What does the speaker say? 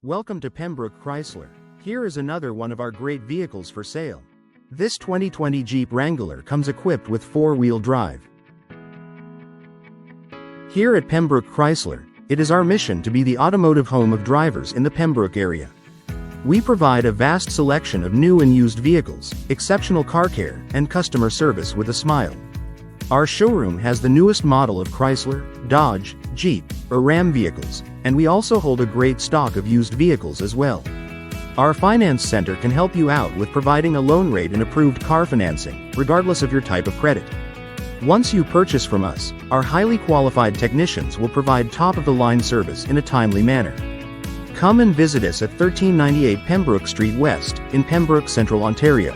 Welcome to Pembroke Chrysler. Here is another one of our great vehicles for sale. This 2020 Jeep Wrangler comes equipped with 4-wheel drive. Here at Pembroke Chrysler, it is our mission to be the automotive home of drivers in the Pembroke area. We provide a vast selection of new and used vehicles, exceptional car care, and customer service with a smile. Our showroom has the newest model of Chrysler, Dodge, Jeep, or Ram vehicles, and we also hold a great stock of used vehicles as well. Our finance center can help you out with providing a loan rate and approved car financing, regardless of your type of credit. Once you purchase from us, our highly qualified technicians will provide top-of-the-line service in a timely manner. Come and visit us at 1398 Pembroke Street West, in Pembroke, Central Ontario.